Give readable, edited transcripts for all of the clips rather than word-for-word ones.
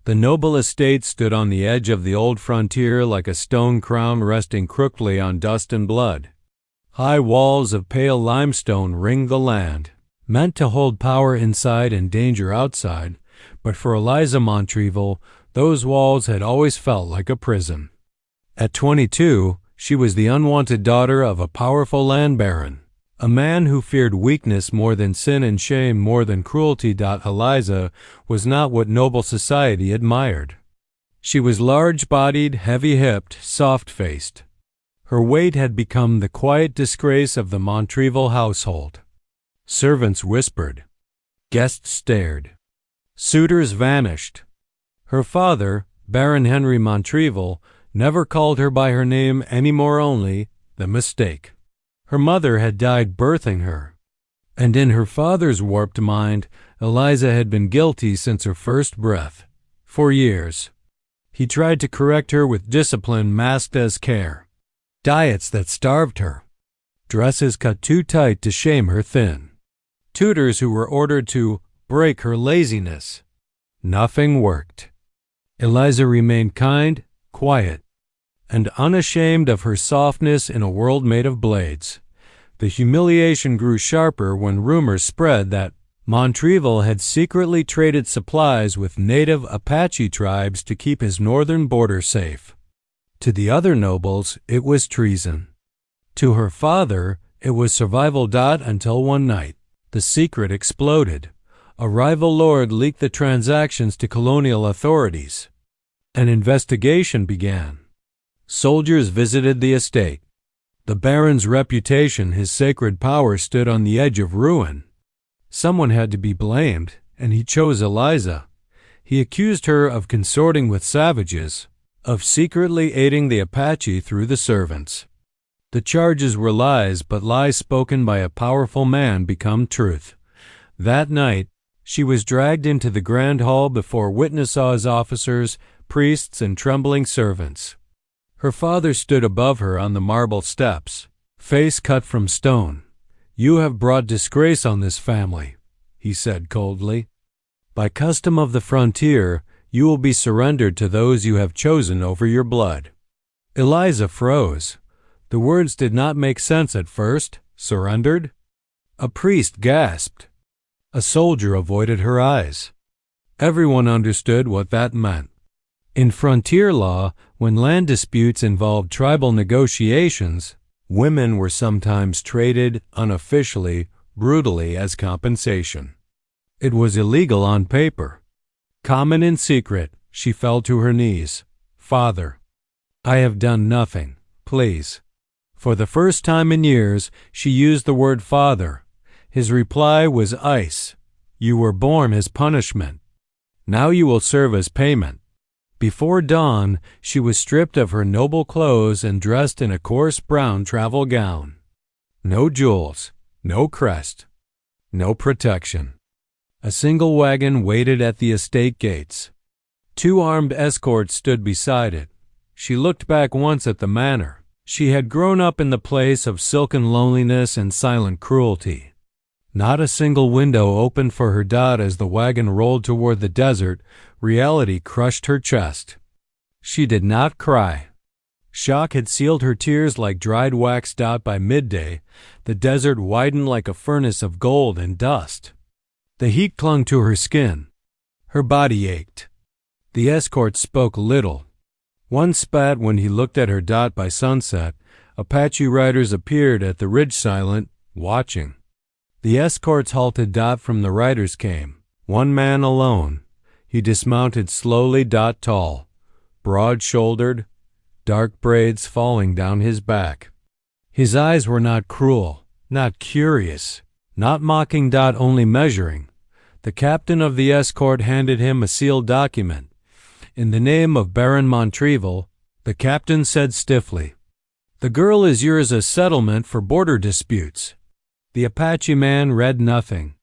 The noble estate stood on the edge of the old frontier like a stone crown resting crookedly on dust and blood. High walls of pale limestone ringed the land, meant to hold power inside and danger outside, but for Eliza Montrevel, those walls had always felt like a prison. At 22, she was the unwanted daughter of a powerful land baron, a man who feared weakness more than sin and shame more than cruelty. Eliza was not what noble society admired. She was large-bodied, heavy-hipped, soft-faced. Her weight had become the quiet disgrace of the Montrevel household. Servants whispered. Guests stared. Suitors vanished. Her father, Baron Henry Montrevel, never called her by her name any more, only the mistake. Her mother had died birthing her, and in her father's warped mind, Eliza had been guilty since her first breath. For years. He tried to correct her with discipline masked as care. Diets that starved her. Dresses cut too tight to shame her thin. Tutors who were ordered to break her laziness. Nothing worked. Eliza remained kind, quiet, and unashamed of her softness in a world made of blades. The humiliation grew sharper when rumors spread that Montrevel had secretly traded supplies with native Apache tribes to keep his northern border safe. To the other nobles, it was treason. To her father, it was survival. Until one night, the secret exploded. A rival lord leaked the transactions to colonial authorities. An investigation began. Soldiers visited the estate. The baron's reputation, his sacred power, stood on the edge of ruin. Someone had to be blamed, and he chose Eliza. He accused her of consorting with savages, of secretly aiding the Apache through the servants. The charges were lies, but lies spoken by a powerful man become truth. That night, she was dragged into the grand hall before witness-aw's officers, priests, and trembling servants. Her father stood above her on the marble steps, face cut from stone. "You have brought disgrace on this family," he said coldly. "By custom of the frontier, you will be surrendered to those you have chosen over your blood." Eliza froze. The words did not make sense at first. Surrendered? A priest gasped. A soldier avoided her eyes. Everyone understood what that meant. In frontier law, when land disputes involved tribal negotiations, women were sometimes traded, unofficially, brutally as compensation. It was illegal on paper. Common in secret, she fell to her knees. "Father, I have done nothing. Please." For the first time in years, she used the word father. His reply was ice. "You were born as punishment. Now you will serve as payment." Before dawn, she was stripped of her noble clothes and dressed in a coarse brown travel gown. No jewels, no crest, no protection. A single wagon waited at the estate gates. 2 armed escorts stood beside it. She looked back once at the manor. She had grown up in the place of silken loneliness and silent cruelty. Not a single window opened for her. As the wagon rolled toward the desert, reality crushed her chest. She did not cry. Shock had sealed her tears like dried wax. By midday, the desert widened like a furnace of gold and dust. The heat clung to her skin. Her body ached. The escort spoke little. One spat when he looked at her. By sunset, Apache riders appeared at the ridge, silent, watching. The escorts halted. From the riders came one man alone. He dismounted slowly. Tall, broad-shouldered, dark braids falling down his back. His eyes were not cruel, not curious, not mocking. Only measuring. The captain of the escort handed him a sealed document. "In the name of Baron Montrevel," the captain said stiffly. "The girl is yours as settlement for border disputes." The Apache man read nothing.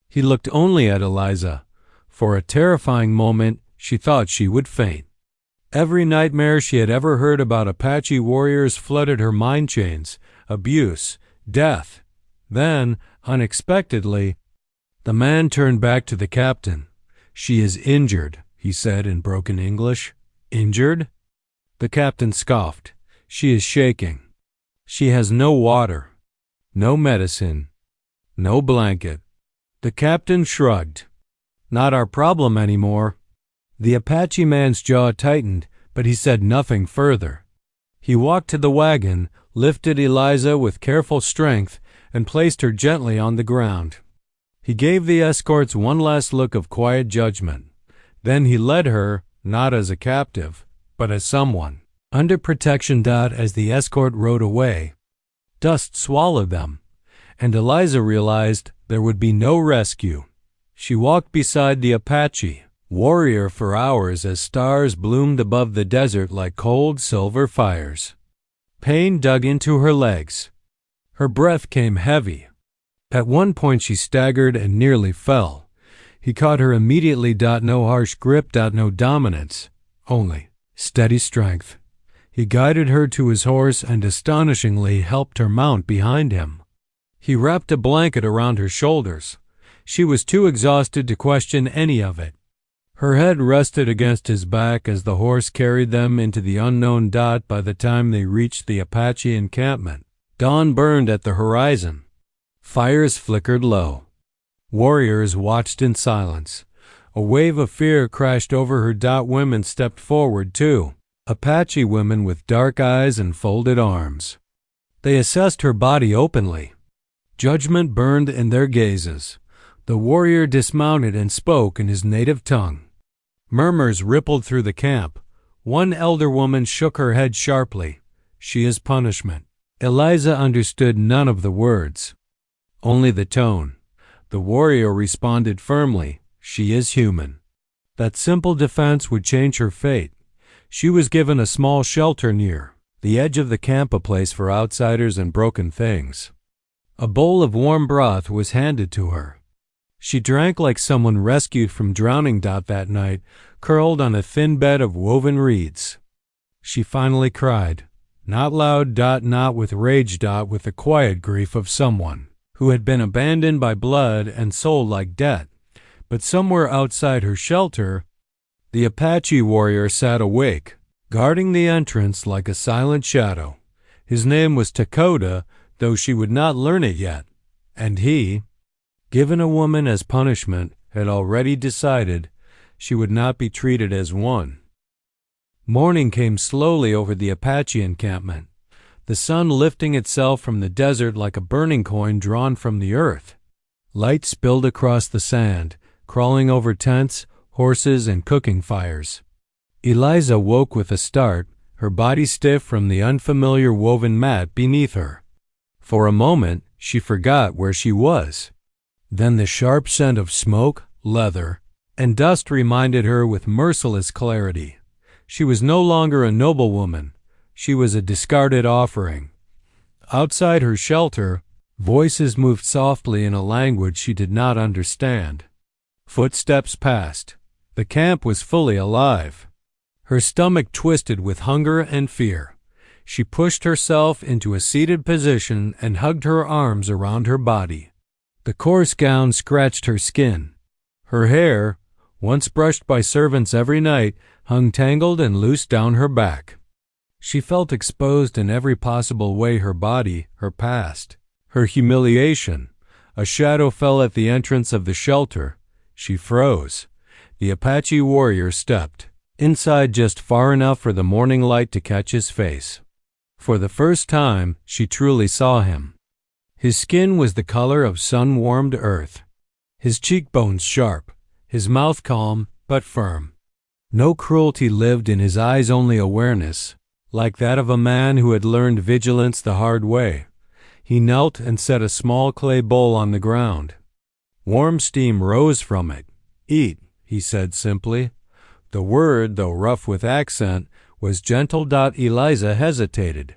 He looked only at Eliza. For a terrifying moment, she thought she would faint. Every nightmare she had ever heard about Apache warriors flooded her mind. Chains, abuse, death. Then, unexpectedly, the man turned back to the captain. "She is injured," he said in broken English. Injured? The captain scoffed. She is shaking. She has no water, no medicine, no blanket. The captain shrugged. Not our problem anymore. The Apache man's jaw tightened, but he said nothing further. He walked to the wagon, lifted Eliza with careful strength, and placed her gently on the ground. He gave the escorts one last look of quiet judgment. Then he led her, not as a captive, but as someone. Under protection. As the escort rode away, dust swallowed them, and Eliza realized there would be no rescue. She walked beside the Apache warrior for hours as stars bloomed above the desert like cold silver fires. Pain dug into her legs. Her breath came heavy. At one point she staggered and nearly fell. He caught her immediately. No harsh grip. No dominance. Only steady strength. He guided her to his horse and astonishingly helped her mount behind him. He wrapped a blanket around her shoulders. She was too exhausted to question any of it. Her head rested against his back as the horse carried them into the unknown. By the time they reached the Apache encampment, dawn burned at the horizon. Fires flickered low. Warriors watched in silence. A wave of fear crashed over her. Women stepped forward too. Apache women with dark eyes and folded arms. They assessed her body openly. Judgment burned in their gazes. The warrior dismounted and spoke in his native tongue. Murmurs rippled through the camp. One elder woman shook her head sharply. She is punishment. Eliza understood none of the words, only the tone. The warrior responded firmly. She is human. That simple defense would change her fate. She was given a small shelter near the edge of the camp, a place for outsiders and broken things. A bowl of warm broth was handed to her. She drank like someone rescued from drowning. That night, curled on a thin bed of woven reeds, she finally cried. Not loud. Not with rage. With the quiet grief of someone who had been abandoned by blood and soul like debt. But somewhere outside her shelter, the Apache warrior sat awake, guarding the entrance like a silent shadow. His name was Dakota, though she would not learn it yet, and he, given a woman as punishment, had already decided she would not be treated as one. Morning came slowly over the Apache encampment, the sun lifting itself from the desert like a burning coin drawn from the earth. Light spilled across the sand, crawling over tents, horses, and cooking fires. Eliza woke with a start, her body stiff from the unfamiliar woven mat beneath her. For a moment, she forgot where she was. Then the sharp scent of smoke, leather, and dust reminded her with merciless clarity. She was no longer a noblewoman. She was a discarded offering. Outside her shelter, voices moved softly in a language she did not understand. Footsteps passed. The camp was fully alive. Her stomach twisted with hunger and fear. She pushed herself into a seated position and hugged her arms around her body. The coarse gown scratched her skin. Her hair, once brushed by servants every night, hung tangled and loose down her back. She felt exposed in every possible way: her body, her past, her humiliation. A shadow fell at the entrance of the shelter. She froze. The Apache warrior stepped inside just far enough for the morning light to catch his face. For the first time, she truly saw him. His skin was the color of sun-warmed earth. His cheekbones sharp, his mouth calm but firm. No cruelty lived in his eyes, only awareness, like that of a man who had learned vigilance the hard way. He knelt and set a small clay bowl on the ground. Warm steam rose from it. "Eat," he said simply. The word, though rough with accent, was gentle. Eliza hesitated.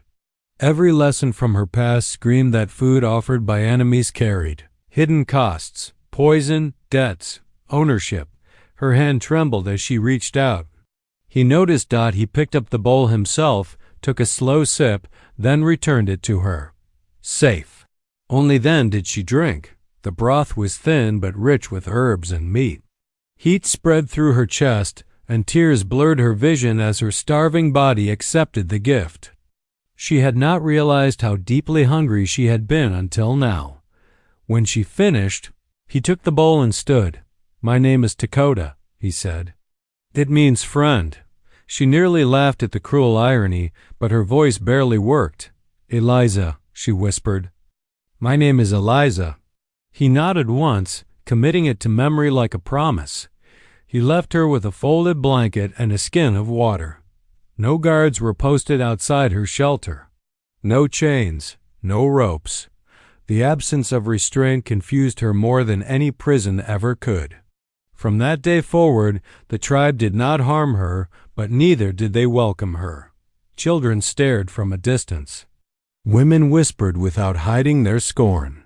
Every lesson from her past screamed that food offered by enemies carried hidden costs, poison, debts, ownership. Her hand trembled as she reached out. He noticed. He picked up the bowl himself, took a slow sip, then returned it to her. Safe. Only then did she drink. The broth was thin but rich with herbs and meat. Heat spread through her chest, and tears blurred her vision as her starving body accepted the gift. She had not realized how deeply hungry she had been until now. When she finished, he took the bowl and stood. "My name is Dakota," he said. "It means friend." She nearly laughed at the cruel irony, but her voice barely worked. "Eliza," she whispered. "My name is Eliza." He nodded once, committing it to memory like a promise. He left her with a folded blanket and a skin of water. No guards were posted outside her shelter. No chains, no ropes. The absence of restraint confused her more than any prison ever could. From that day forward, the tribe did not harm her, but neither did they welcome her. Children stared from a distance. Women whispered without hiding their scorn.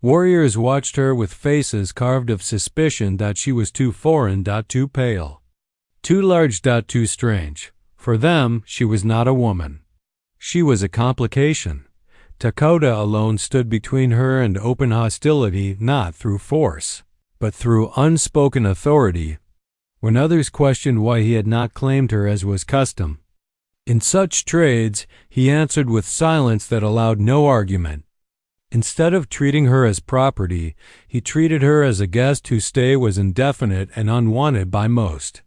Warriors watched her with faces carved of suspicion that she was too foreign, too pale, too large, too strange. For them, she was not a woman. She was a complication. Dakota alone stood between her and open hostility, not through force, but through unspoken authority. When others questioned why he had not claimed her as was custom, in such trades, he answered with silence that allowed no argument. Instead of treating her as property, he treated her as a guest whose stay was indefinite and unwanted by most.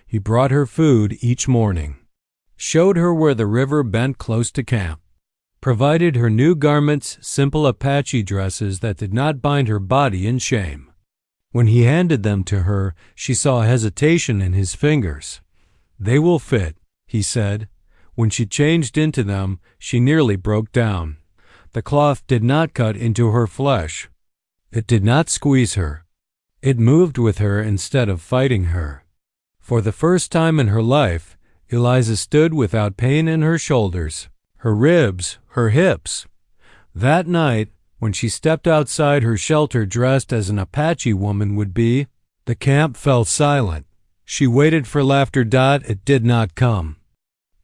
He brought her food each morning, showed her where the river bent close to camp, provided her new garments, simple Apache dresses that did not bind her body in shame. When he handed them to her, she saw hesitation in his fingers. "They will fit," he said. When she changed into them, she nearly broke down. The cloth did not cut into her flesh. It did not squeeze her. It moved with her instead of fighting her. For the first time in her life, Eliza stood without pain in her shoulders, her ribs, her hips. That night, when she stepped outside her shelter dressed as an Apache woman would be, the camp fell silent. She waited for laughter. It did not come.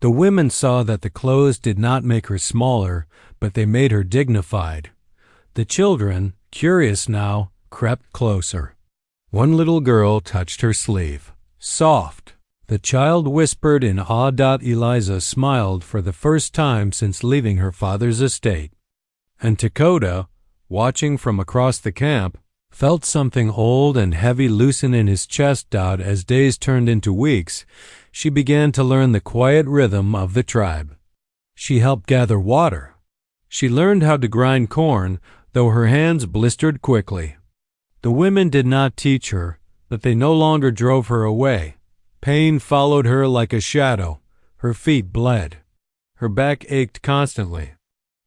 The women saw that the clothes did not make her smaller, but they made her dignified. The children, curious now, crept closer. One little girl touched her sleeve. "Soft." The child whispered in awe. Eliza smiled for the first time since leaving her father's estate. And Dakota, watching from across the camp, felt something old and heavy loosen in his chest. As days turned into weeks, she began to learn the quiet rhythm of the tribe. She helped gather water. She learned how to grind corn, though her hands blistered quickly. The women did not teach her, but they no longer drove her away. Pain followed her like a shadow. Her feet bled. Her back ached constantly.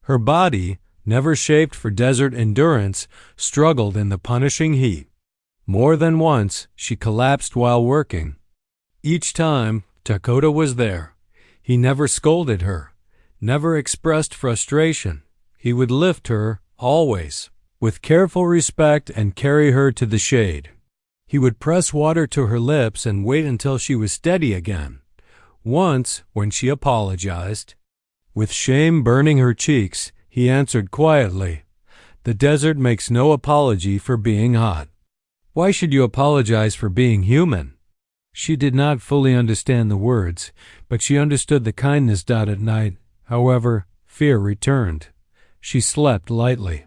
Her body, never shaped for desert endurance, struggled in the punishing heat. More than once, she collapsed while working. Each time, Dakota was there. He never scolded her, never expressed frustration. He would lift her, always, with careful respect and carry her to the shade. He would press water to her lips and wait until she was steady again. Once, when she apologized, with shame burning her cheeks, he answered quietly, "The desert makes no apology for being hot. Why should you apologize for being human?" She did not fully understand the words, but she understood the kindness. At night, however, fear returned. She slept lightly.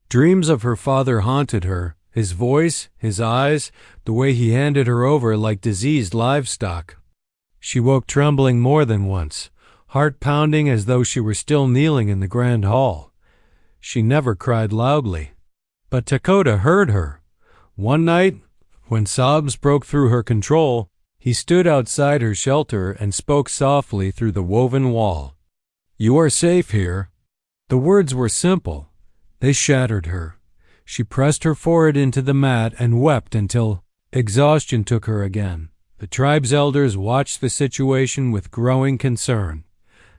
Dreams of her father haunted her, his voice, his eyes, the way he handed her over like diseased livestock. She woke trembling more than once, heart pounding as though she were still kneeling in the grand hall. She never cried loudly, but Dakota heard her. One night, when sobs broke through her control, he stood outside her shelter and spoke softly through the woven wall. "You are safe here." The words were simple. They shattered her. She pressed her forehead into the mat and wept until exhaustion took her again. The tribe's elders watched the situation with growing concern.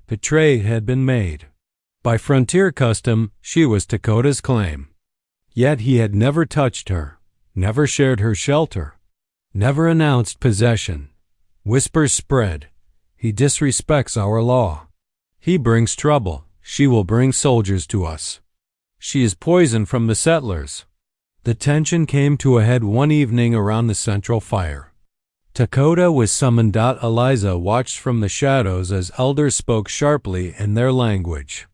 The trade had been made. By frontier custom, she was Dakota's claim. Yet he had never touched her, never shared her shelter, never announced possession. Whispers spread. He disrespects our law. He brings trouble. She will bring soldiers to us. She is poison from the settlers. The tension came to a head one evening around the central fire. Dakota was summoned. Eliza watched from the shadows as elders spoke sharply in their language.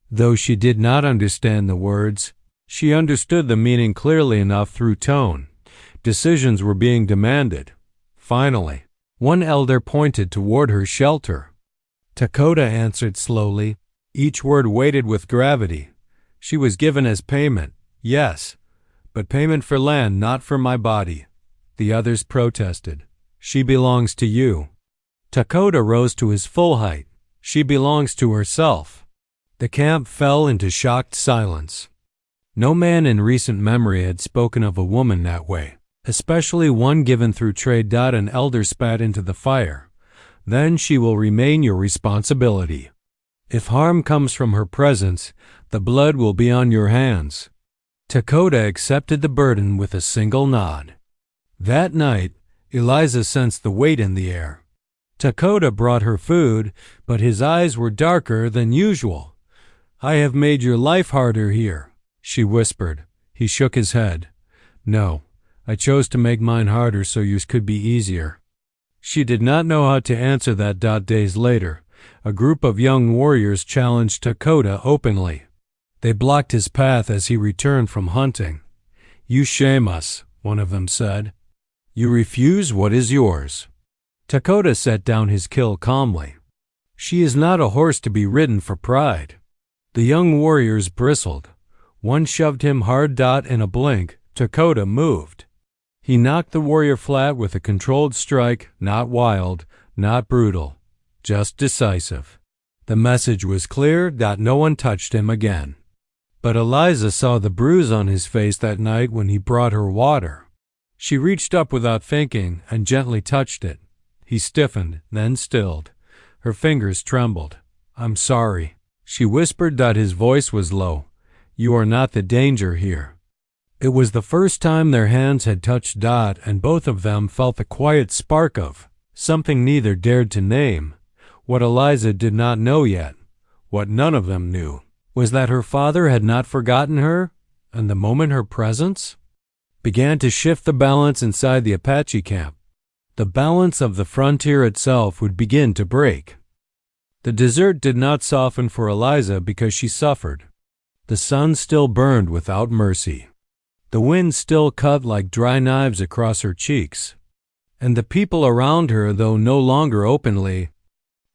Though she did not understand the words, she understood the meaning clearly enough through tone. Decisions were being demanded. Finally, one elder pointed toward her shelter. Dakota answered slowly, each word weighted with gravity. She was given as payment, yes, but payment for land, not for my body. The others protested. She belongs to you. Dakota rose to his full height. She belongs to herself. The camp fell into shocked silence. No man in recent memory had spoken of a woman that way, especially one given through trade. An elder spat into the fire. Then she will remain your responsibility. If harm comes from her presence, the blood will be on your hands. Dakota accepted the burden with a single nod. That night, Eliza sensed the weight in the air. Dakota brought her food, but his eyes were darker than usual. I have made your life harder here, she whispered. He shook his head. No, I chose to make mine harder so yours could be easier. She did not know how to answer that. Days later, a group of young warriors challenged Dakota openly. They blocked his path as he returned from hunting. You shame us, one of them said. You refuse what is yours. Dakota set down his kill calmly. She is not a horse to be ridden for pride. The young warriors bristled. One shoved him hard. In a blink, Dakota moved. He knocked the warrior flat with a controlled strike, not wild, not brutal, just decisive. The message was clear. No one touched him again. But Eliza saw the bruise on his face that night when he brought her water. She reached up without thinking and gently touched it. He stiffened, then stilled. Her fingers trembled. I'm sorry, she whispered. His voice was low. You are not the danger here. It was the first time their hands had touched. And both of them felt the quiet spark of something neither dared to name. What Eliza did not know yet, what none of them knew, was that her father had not forgotten her, and the moment her presence began to shift the balance inside the Apache camp, the balance of the frontier itself would begin to break. The desert did not soften for Eliza because she suffered. The sun still burned without mercy. The wind still cut like dry knives across her cheeks. And the people around her, though no longer openly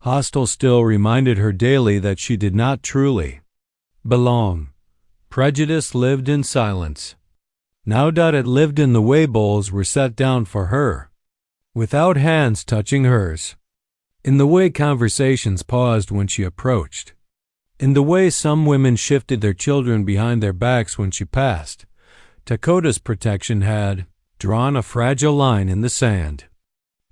hostile, still reminded her daily that she did not truly belong. Prejudice lived in silence. Now it lived in the way bowls were set down for her, without hands touching hers. In the way conversations paused when she approached. In the way some women shifted their children behind their backs when she passed. Dakota's protection had drawn a fragile line in the sand.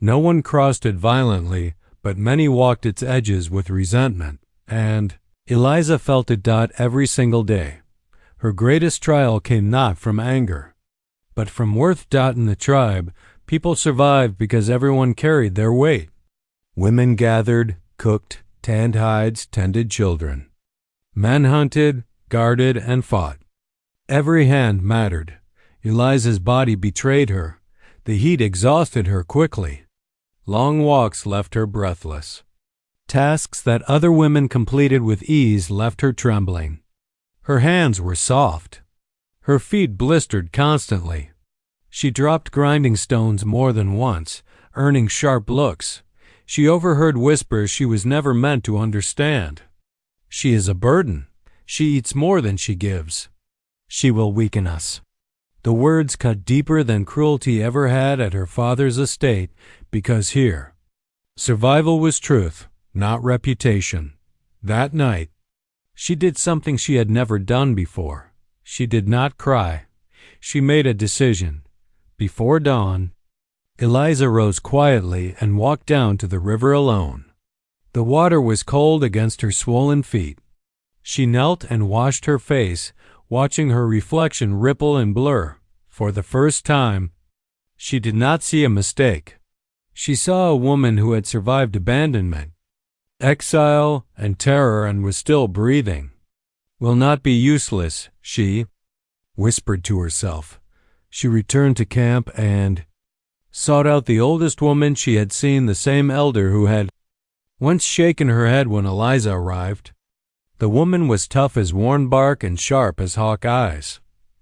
No one crossed it violently, but many walked its edges with resentment, and Eliza felt it. Every single day. Her greatest trial came not from anger, but from worth. In the tribe, people survived because everyone carried their weight. Women gathered, cooked, tanned hides, tended children. Men hunted, guarded, and fought. Every hand mattered. Eliza's body betrayed her. The heat exhausted her quickly. Long walks left her breathless. Tasks that other women completed with ease left her trembling. Her hands were soft. Her feet blistered constantly. She dropped grinding stones more than once, earning sharp looks. She overheard whispers she was never meant to understand. She is a burden. She eats more than she gives. She will weaken us. The words cut deeper than cruelty ever had at her father's estate, because here, survival was truth, not reputation. That night, she did something she had never done before. She did not cry. She made a decision. Before dawn, Eliza rose quietly and walked down to the river alone. The water was cold against her swollen feet. She knelt and washed her face, watching her reflection ripple and blur. For the first time, she did not see a mistake. She saw a woman who had survived abandonment, exile, and terror and was still breathing. Will not be useless, she whispered to herself. She returned to camp and sought out the oldest woman she had seen, the same elder who had once shaken her head when Eliza arrived. The woman was tough as worn bark and sharp as hawk eyes.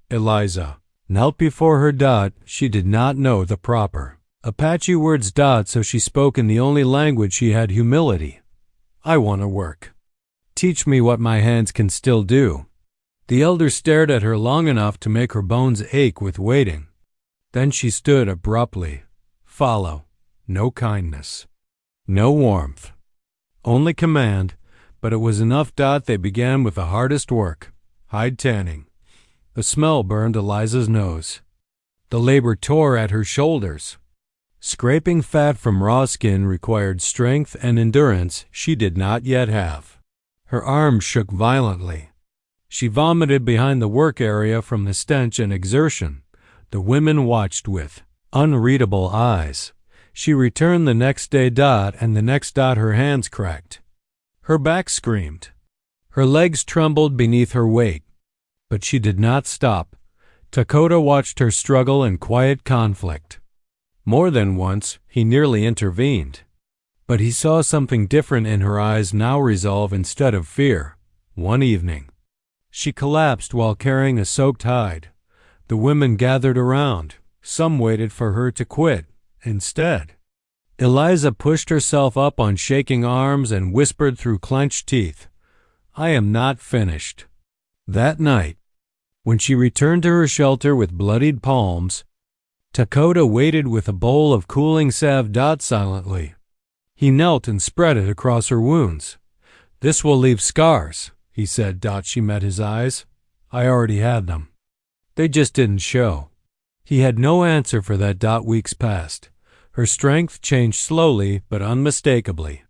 Eliza knelt before her. She did not know the proper Apache words. So she spoke in the only language she had: humility. I want to work. Teach me what my hands can still do. The elder stared at her long enough to make her bones ache with waiting. Then she stood abruptly. Follow. No kindness. No warmth. Only command, but it was enough. They began with the hardest work: hide tanning. The smell burned Eliza's nose. The labor tore at her shoulders. Scraping fat from raw skin required strength and endurance she did not yet have. Her arms shook violently. She vomited behind the work area from the stench and exertion. The women watched with unreadable eyes. She returned the next day. And the next. Her hands cracked. Her back screamed. Her legs trembled beneath her weight. But she did not stop. Dakota watched her struggle in quiet conflict. More than once, he nearly intervened. But he saw something different in her eyes now: resolve instead of fear. One evening, she collapsed while carrying a soaked hide. The women gathered around. Some waited for her to quit. Instead, Eliza pushed herself up on shaking arms and whispered through clenched teeth, I am not finished. That night, when she returned to her shelter with bloodied palms, Dakota waited with a bowl of cooling salve. Silently, he knelt and spread it across her wounds. This will leave scars, he said. She met his eyes. I already had them. They just didn't show. He had no answer for that. Weeks passed. Her strength changed slowly but unmistakably.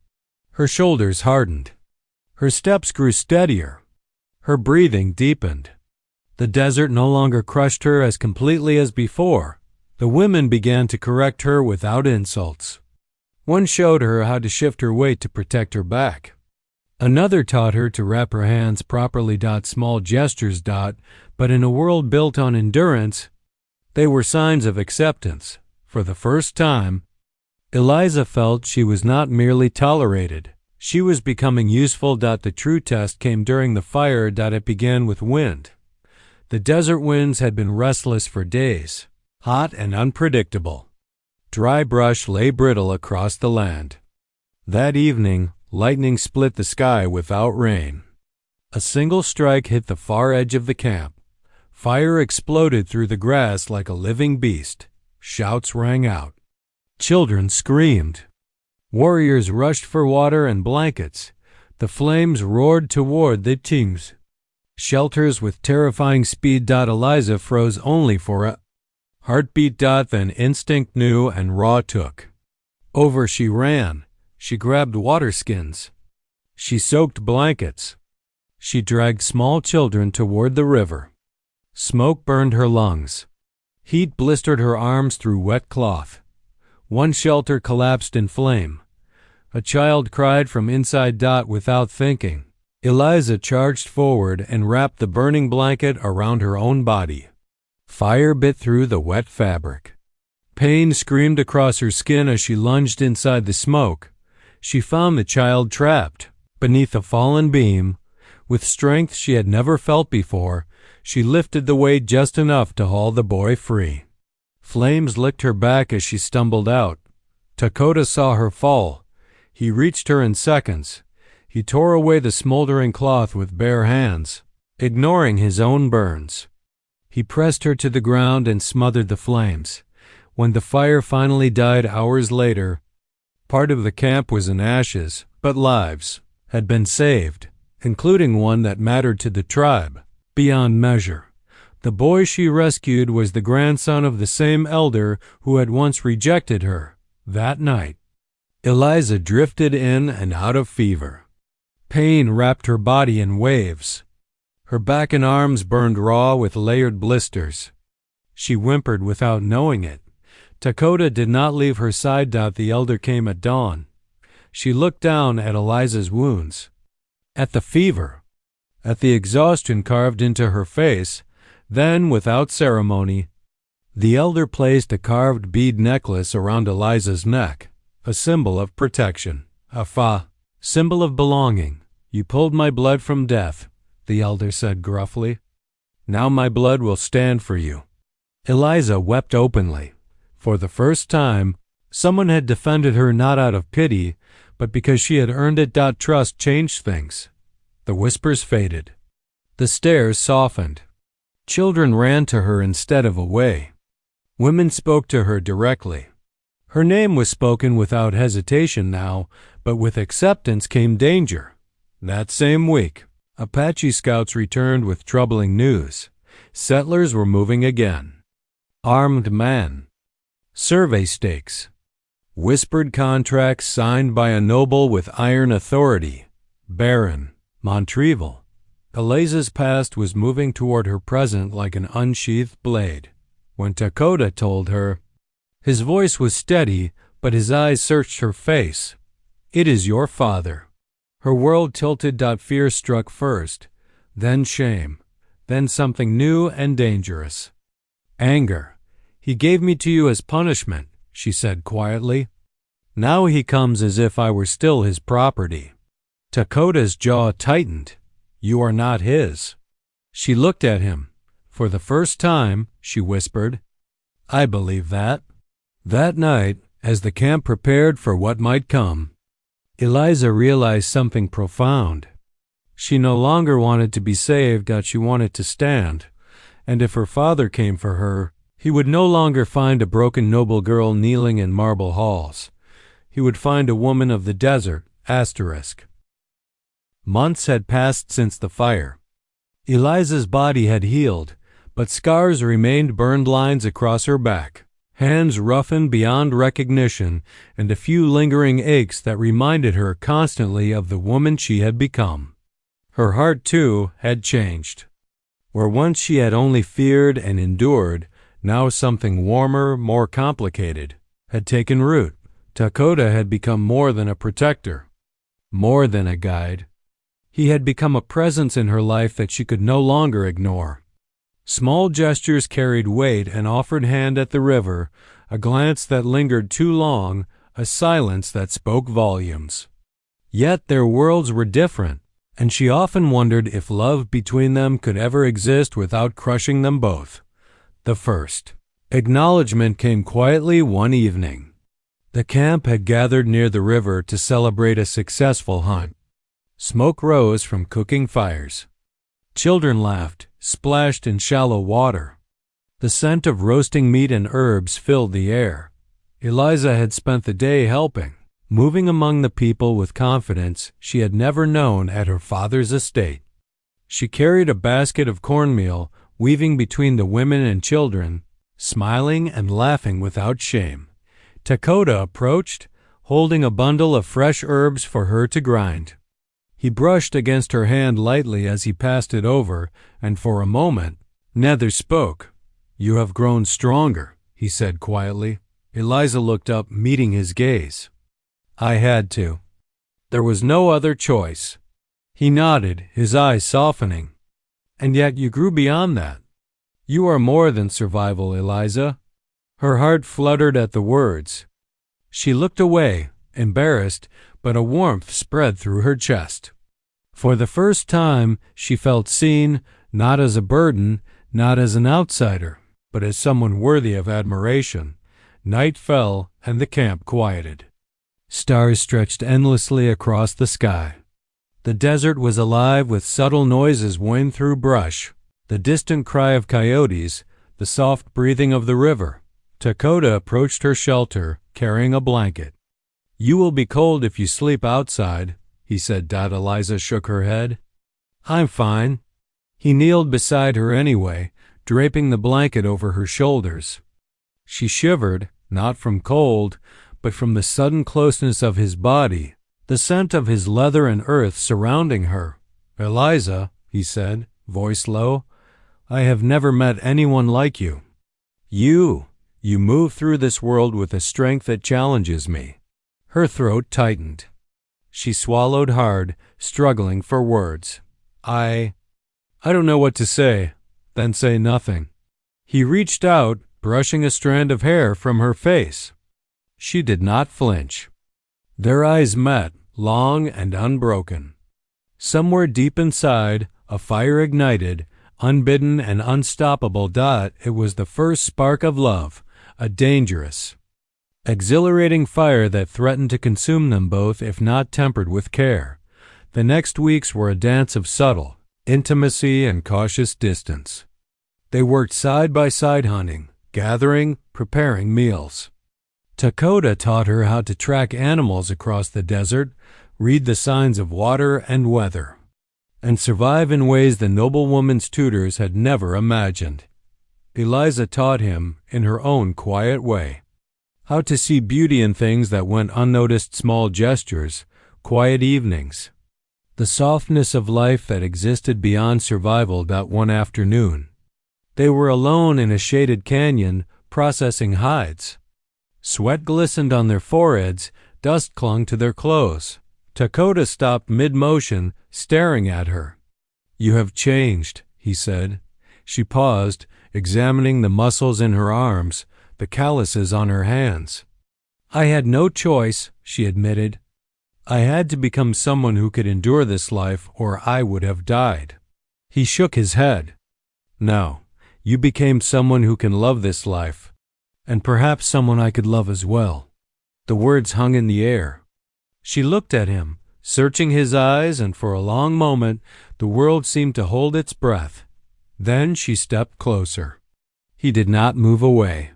Her shoulders hardened. Her steps grew steadier. Her breathing deepened. The desert no longer crushed her as completely as before. The women began to correct her without insults. One showed her how to shift her weight to protect her back. Another taught her to wrap her hands properly. Small gestures. But in a world built on endurance, they were signs of acceptance. For the first time, Eliza felt she was not merely tolerated. She was becoming useful. The true test came during the fire. It began with wind. The desert winds had been restless for days, hot and unpredictable. Dry brush lay brittle across the land. That evening, lightning split the sky without rain. A single strike hit the far edge of the camp. Fire exploded through the grass like a living beast. Shouts rang out. Children screamed. Warriors rushed for water and blankets. The flames roared toward the teams. Shelters with terrifying speed. Eliza froze only for a heartbeat. Then instinct knew and raw took over. She ran. She grabbed water skins. She soaked blankets. She dragged small children toward the river. Smoke burned her lungs. Heat blistered her arms through wet cloth. One shelter collapsed in flame. A child cried from inside. Without thinking, Eliza charged forward and wrapped the burning blanket around her own body. Fire bit through the wet fabric. Pain screamed across her skin as she lunged inside the smoke. She found the child trapped beneath a fallen beam. With strength she had never felt before, she lifted the weight just enough to haul the boy free. Flames licked her back as she stumbled out. Dakota saw her fall. He reached her in seconds. He tore away the smoldering cloth with bare hands, ignoring his own burns. He pressed her to the ground and smothered the flames. When the fire finally died hours later, part of the camp was in ashes, but lives had been saved, including one that mattered to the tribe beyond measure. The boy she rescued was the grandson of the same elder who had once rejected her. That night, Eliza drifted in and out of fever. Pain wrapped her body in waves. Her back and arms burned raw with layered blisters. She whimpered without knowing it. Dakota did not leave her side. The elder came at dawn. She looked down at Eliza's wounds, at the fever, at the exhaustion carved into her face. Then, without ceremony, The elder placed a carved bead necklace around Eliza's neck, a symbol of protection. A symbol of belonging. You pulled my blood from death, the elder said gruffly. Now my blood will stand for you. Eliza wept openly. For the first time, someone had defended her not out of pity, but because she had earned it. Trust changed things. The whispers faded. The stares softened. Children ran to her instead of away. Women spoke to her directly. Her name was spoken without hesitation now, but with acceptance came danger. That same week, Apache scouts returned with troubling news. Settlers were moving again. Armed men. Survey stakes. Whispered contracts signed by a noble with iron authority. Baron Montrevel. Eliza's past was moving toward her present like an unsheathed blade. When Dakota told her, his voice was steady, but his eyes searched her face. It is your father. Her world tilted. Fear struck first, then shame, then something new and dangerous. Anger. He gave me to you as punishment, she said quietly. Now he comes as if I were still his property. Dakota's jaw tightened. You are not his. She looked at him. For the first time, she whispered, I believe that. That night, as the camp prepared for what might come, Eliza realized something profound. She no longer wanted to be saved. She wanted to stand. And if her father came for her, he would no longer find a broken noble girl kneeling in marble halls. He would find a woman of the desert. Months had passed since the fire. Eliza's body had healed, but scars remained, burned lines across her back, hands roughened beyond recognition, and a few lingering aches that reminded her constantly of the woman she had become. Her heart, too, had changed. Where once she had only feared and endured, now something warmer, more complicated, had taken root. Dakota had become more than a protector, more than a guide. He had become a presence in her life that she could no longer ignore. Small gestures carried weight, an offered hand at the river, a glance that lingered too long, a silence that spoke volumes. Yet their worlds were different, and she often wondered if love between them could ever exist without crushing them both. The first acknowledgement came quietly one evening. The camp had gathered near the river to celebrate a successful hunt. Smoke rose from cooking fires. Children laughed, splashed in shallow water. The scent of roasting meat and herbs filled the air. Eliza had spent the day helping, moving among the people with confidence she had never known at her father's estate. She carried a basket of cornmeal, weaving between the women and children, smiling and laughing without shame. Dakota approached, holding a bundle of fresh herbs for her to grind. He brushed against her hand lightly as he passed it over, and for a moment, neither spoke. You have grown stronger, he said quietly. Eliza looked up, meeting his gaze. I had to. There was no other choice. He nodded, his eyes softening. And yet you grew beyond that. You are more than survival, Eliza. Her heart fluttered at the words. She looked away, embarrassed, but a warmth spread through her chest. For the first time, she felt seen, not as a burden, not as an outsider, but as someone worthy of admiration. Night fell, and the camp quieted. Stars stretched endlessly across the sky. The desert was alive with subtle noises woven through brush, the distant cry of coyotes, the soft breathing of the river. Dakota approached her shelter, carrying a blanket. You will be cold if you sleep outside, he said. Eliza shook her head. I'm fine. He kneeled beside her anyway, draping the blanket over her shoulders. She shivered, not from cold, but from the sudden closeness of his body, the scent of his leather and earth surrounding her. Eliza, he said, voice low, I have never met anyone like you. You move through this world with a strength that challenges me. Her throat tightened. She swallowed hard, struggling for words. I don't know what to say, then say nothing. He reached out, brushing a strand of hair from her face. She did not flinch. Their eyes met, long and unbroken. Somewhere deep inside, a fire ignited, unbidden and unstoppable. It was the first spark of love, a dangerous, exhilarating fire that threatened to consume them both if not tempered with care. The next weeks were a dance of subtle intimacy and cautious distance. They worked side by side hunting, gathering, preparing meals. Dakota taught her how to track animals across the desert, read the signs of water and weather, and survive in ways the noblewoman's tutors had never imagined. Eliza taught him, in her own quiet way, how to see beauty in things that went unnoticed, small gestures, quiet evenings, the softness of life that existed beyond survival. One afternoon, they were alone in a shaded canyon, processing hides. Sweat glistened on their foreheads, dust clung to their clothes. Dakota stopped mid-motion, staring at her. "You have changed," he said. She paused, examining the muscles in her arms, the calluses on her hands. "I had no choice," she admitted. "I had to become someone who could endure this life, or I would have died." He shook his head. "No, you became someone who can love this life, and perhaps someone I could love as well." The words hung in the air. She looked at him, searching his eyes, and for a long moment the world seemed to hold its breath. Then she stepped closer. He did not move away.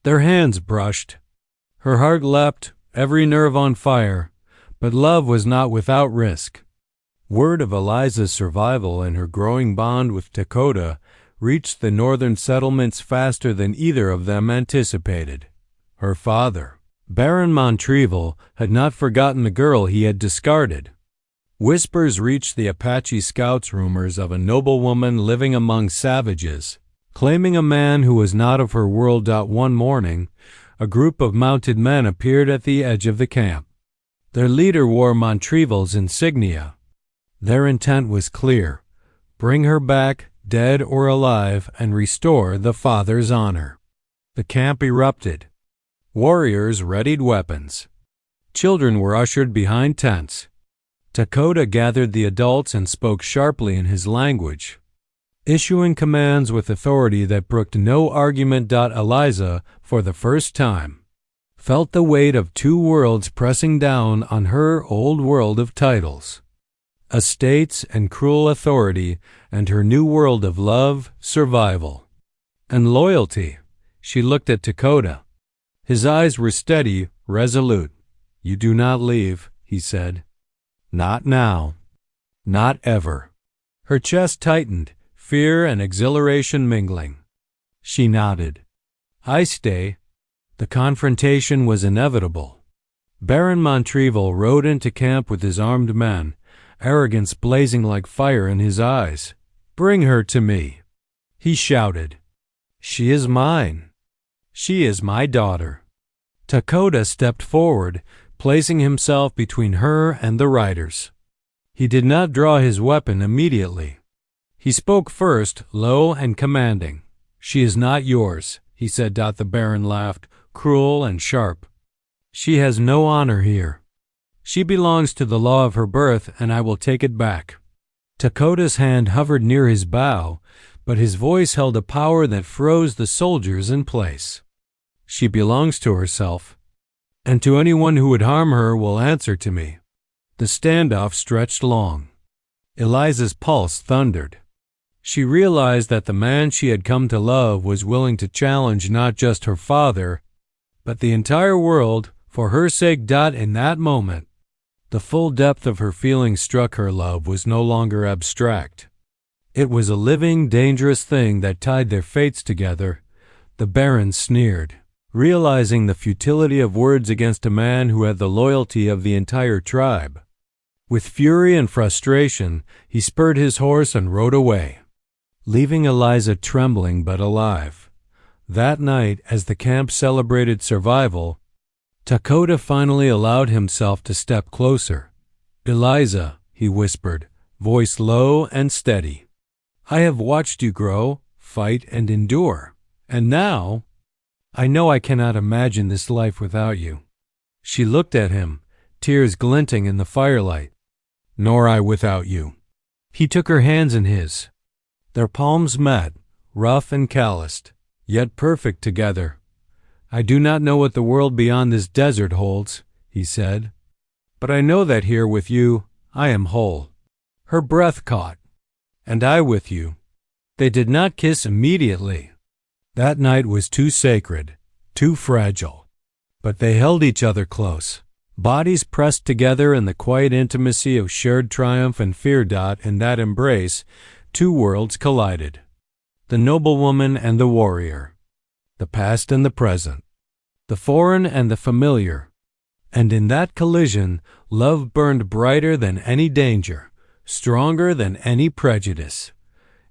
Their hands brushed. Her heart leapt, every nerve on fire, but love was not without risk. Word of Eliza's survival and her growing bond with Dakota reached the northern settlements faster than either of them anticipated. Her father, Baron Montrevel, had not forgotten the girl he had discarded. Whispers reached the Apache scouts, rumors of a noblewoman living among savages, claiming a man who was not of her world. One morning, a group of mounted men appeared at the edge of the camp. Their leader wore Montrevel's insignia. Their intent was clear: bring her back, dead or alive, and restore the father's honor. The camp erupted. Warriors readied weapons. Children were ushered behind tents. Dakota gathered the adults and spoke sharply in his language, issuing commands with authority that brooked no argument. Eliza, for the first time, felt the weight of two worlds pressing down on her old world of titles, estates, and cruel authority, and her new world of love, survival, and loyalty. She looked at Dakota. His eyes were steady, resolute. "You do not leave," he said. "Not now. Not ever." Her chest tightened, fear and exhilaration mingling. She nodded. "I stay." The confrontation was inevitable. Baron Montrevel rode into camp with his armed men, arrogance blazing like fire in his eyes. "Bring her to me," he shouted. "She is mine. She is my daughter." Dakota stepped forward, placing himself between her and the riders. He did not draw his weapon immediately. He spoke first, low and commanding. "She is not yours," he said. The Baron laughed, cruel and sharp. "She has no honor here. She belongs to the law of her birth, and I will take it back." Dakota's hand hovered near his bow, but his voice held a power that froze the soldiers in place. "She belongs to herself, and to anyone who would harm her will answer to me." The standoff stretched long. Eliza's pulse thundered. She realized that the man she had come to love was willing to challenge not just her father, but the entire world, for her sake. In that moment, the full depth of her feelings struck her. Love was no longer abstract. It was a living, dangerous thing that tied their fates together. The Baron sneered, realizing the futility of words against a man who had the loyalty of the entire tribe. With fury and frustration, he spurred his horse and rode away, leaving Eliza trembling but alive. That night, as the camp celebrated survival, Dakota finally allowed himself to step closer. "Eliza," he whispered, voice low and steady, "I have watched you grow, fight, and endure. And now, I know I cannot imagine this life without you." She looked at him, tears glinting in the firelight. "Nor I without you." He took her hands in his. Their palms met, rough and calloused, yet perfect together. "I do not know what the world beyond this desert holds," he said, "but I know that here with you I am whole." Her breath caught. "And I with you." They did not kiss immediately. That night was too sacred, too fragile. But they held each other close, bodies pressed together in the quiet intimacy of shared triumph and fear. In that embrace, two worlds collided. The noblewoman and the warrior. The past and the present. The foreign and the familiar. And in that collision, love burned brighter than any danger, stronger than any prejudice.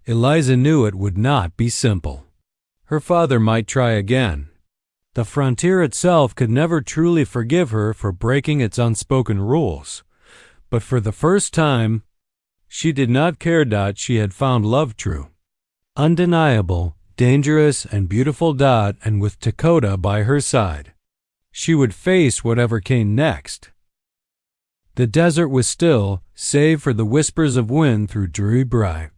Eliza knew it would not be simple. Her father might try again. The frontier itself could never truly forgive her for breaking its unspoken rules. But for the first time, she did not care. She had found love true, undeniable, dangerous, and beautiful. And with Dakota by her side, she would face whatever came next. The desert was still, save for the whispers of wind through dreary bright.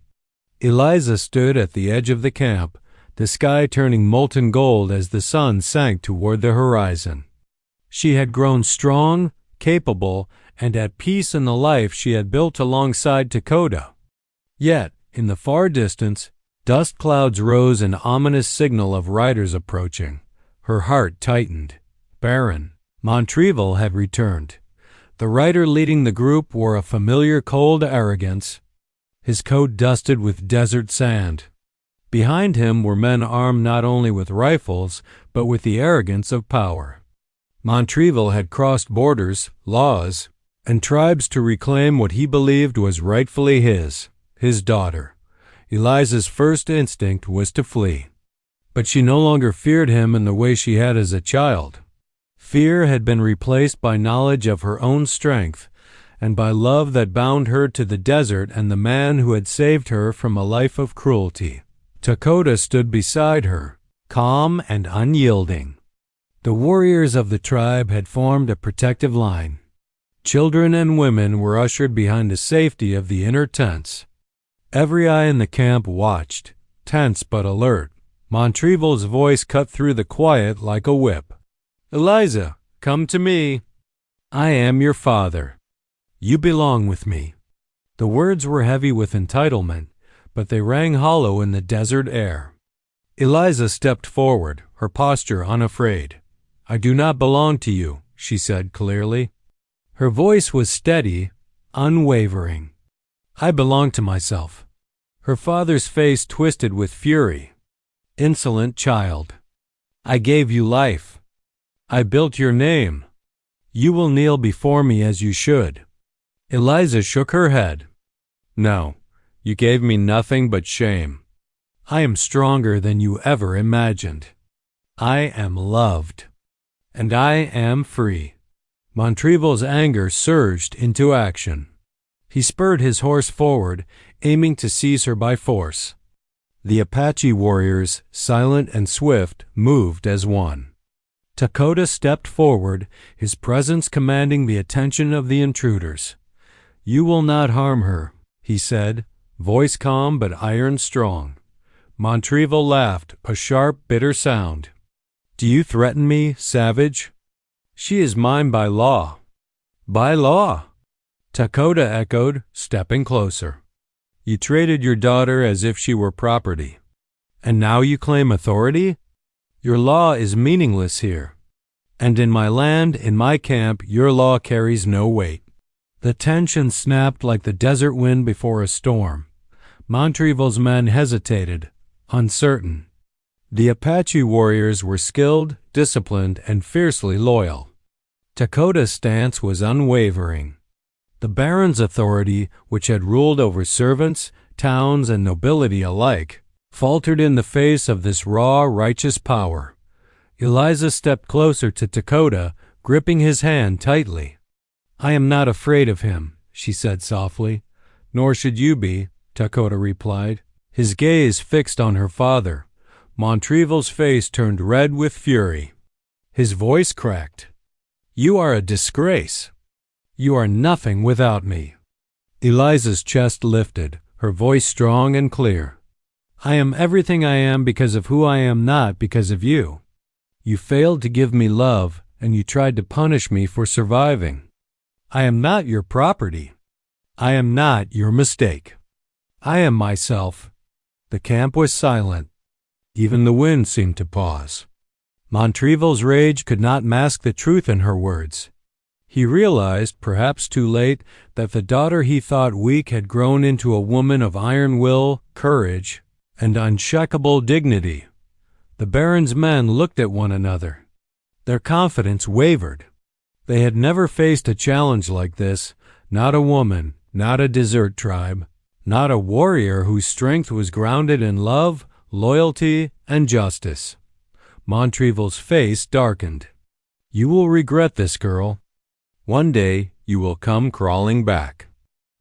Eliza stood at the edge of the camp, the sky turning molten gold as the sun sank toward the horizon. She had grown strong, capable, and at peace in the life she had built alongside Dakota. Yet, in the far distance, dust clouds rose, an ominous signal of riders approaching. Her heart tightened. Baron Montrevel had returned. The rider leading the group wore a familiar cold arrogance, his coat dusted with desert sand. Behind him were men armed not only with rifles, but with the arrogance of power. Montrevel had crossed borders, laws, and tribes to reclaim what he believed was rightfully his daughter. Eliza's first instinct was to flee. But she no longer feared him in the way she had as a child. Fear had been replaced by knowledge of her own strength, and by love that bound her to the desert and the man who had saved her from a life of cruelty. Dakota stood beside her, calm and unyielding. The warriors of the tribe had formed a protective line. Children and women were ushered behind the safety of the inner tents. Every eye in the camp watched, tense but alert. Montrevel's voice cut through the quiet like a whip. "Eliza, come to me. I am your father. You belong with me." The words were heavy with entitlement, but they rang hollow in the desert air. Eliza stepped forward, her posture unafraid. "I do not belong to you," she said clearly. Her voice was steady, unwavering. "I belong to myself." Her father's face twisted with fury. "Insolent child. I gave you life. I built your name. You will kneel before me as you should." Eliza shook her head. "No, you gave me nothing but shame. I am stronger than you ever imagined. I am loved. And I am free." Montrevel's anger surged into action. He spurred his horse forward, aiming to seize her by force. The Apache warriors, silent and swift, moved as one. Dakota stepped forward, his presence commanding the attention of the intruders. "You will not harm her," he said, voice calm but iron strong. Montrevel laughed, a sharp, bitter sound. "Do you threaten me, savage?" "She is mine by law." "By law?" Dakota echoed, stepping closer. "You traded your daughter as if she were property. And now you claim authority? Your law is meaningless here. And in my land, in my camp, your law carries no weight." The tension snapped like the desert wind before a storm. Montrevel's men hesitated, uncertain. The Apache warriors were skilled, disciplined, and fiercely loyal. Dakota's stance was unwavering. The Baron's authority, which had ruled over servants, towns, and nobility alike, faltered in the face of this raw, righteous power. Eliza stepped closer to Dakota, gripping his hand tightly. "I am not afraid of him," she said softly. "Nor should you be," Dakota replied, his gaze fixed on her father. Montrevel's face turned red with fury. His voice cracked. "You are a disgrace. You are nothing without me." Eliza's chest lifted, her voice strong and clear. "I am everything I am because of who I am, not because of you. You failed to give me love, and you tried to punish me for surviving. I am not your property. I am not your mistake. I am myself." The camp was silent. Even the wind seemed to pause. Montrevel's rage could not mask the truth in her words. He realized, perhaps too late, that the daughter he thought weak had grown into a woman of iron will, courage, and unshakable dignity. The Baron's men looked at one another. Their confidence wavered. They had never faced a challenge like this, not a woman, not a desert tribe, not a warrior whose strength was grounded in love, loyalty, and justice. Montrevel's face darkened. "You will regret this, girl. One day you will come crawling back."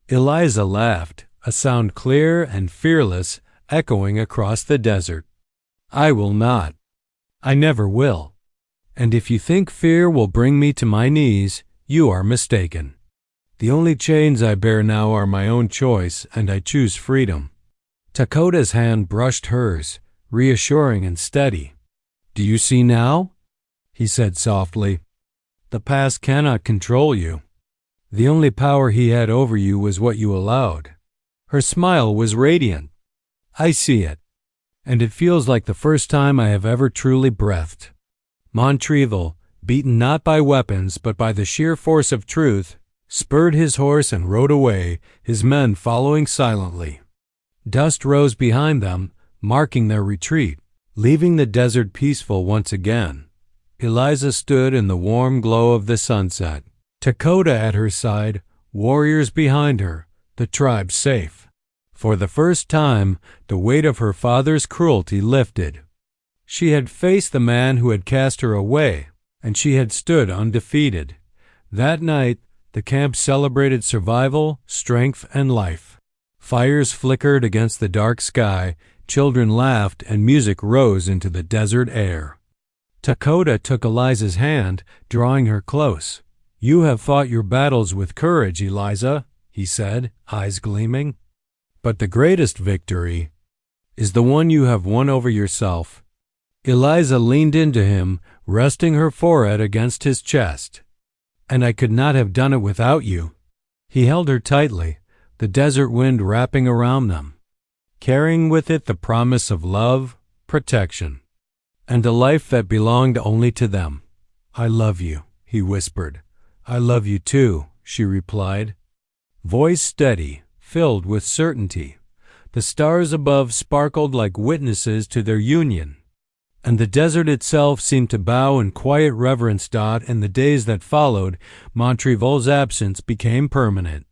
Eliza laughed, a sound clear and fearless, echoing across the desert. "I will not. I never will. And if you think fear will bring me to my knees, you are mistaken. The only chains I bear now are my own choice, and I choose freedom." Dakota's hand brushed hers, reassuring and steady. "Do you see now?" he said softly. "The past cannot control you. The only power he had over you was what you allowed." Her smile was radiant. "I see it, and it feels like the first time I have ever truly breathed." Montrevel, beaten not by weapons but by the sheer force of truth, spurred his horse and rode away, his men following silently. Dust rose behind them, marking their retreat, leaving the desert peaceful once again. Eliza stood in the warm glow of the sunset, Dakota at her side, warriors behind her, the tribe safe. For the first time, the weight of her father's cruelty lifted. She had faced the man who had cast her away, and she had stood undefeated. That night, the camp celebrated survival, strength, and life. Fires flickered against the dark sky, children laughed, and music rose into the desert air. Dakota took Eliza's hand, drawing her close. "You have fought your battles with courage, Eliza," he said, eyes gleaming. "But the greatest victory is the one you have won over yourself." Eliza leaned into him, resting her forehead against his chest. "And I could not have done it without you." He held her tightly, the desert wind wrapping around them, carrying with it the promise of love, protection, and a life that belonged only to them. "I love you," he whispered. "I love you too," she replied. Voice steady, filled with certainty. The stars above sparkled like witnesses to their union, and the desert itself seemed to bow in quiet reverence. In the days that followed, Montrevel's absence became permanent.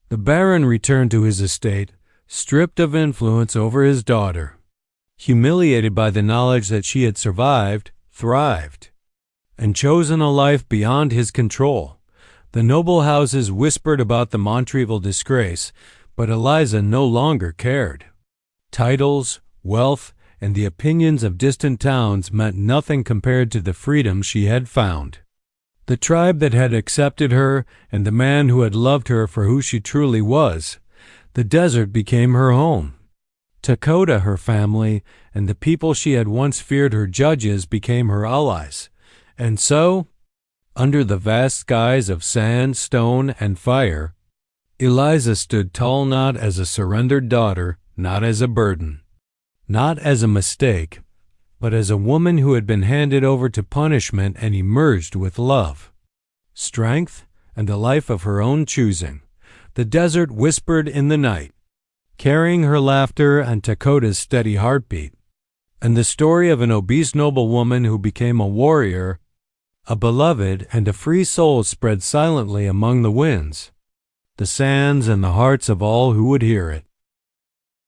The Baron returned to his estate, stripped of influence over his daughter, humiliated by the knowledge that she had survived, thrived, and chosen a life beyond his control. The noble houses whispered about the Montrevel disgrace, but Eliza no longer cared. Titles, wealth, and the opinions of distant towns meant nothing compared to the freedom she had found. The tribe that had accepted her, and the man who had loved her for who she truly was, the desert became her home. Dakota, her family, and the people she had once feared her judges became her allies. And so, under the vast skies of sand, stone, and fire, Eliza stood tall, not as a surrendered daughter, not as a burden, not as a mistake, but as a woman who had been handed over to punishment and emerged with love, strength, and a life of her own choosing. The desert whispered in the night, carrying her laughter and Dakota's steady heartbeat, and the story of an obese noblewoman who became a warrior, a beloved, and a free soul spread silently among the winds, the sands, and the hearts of all who would hear it.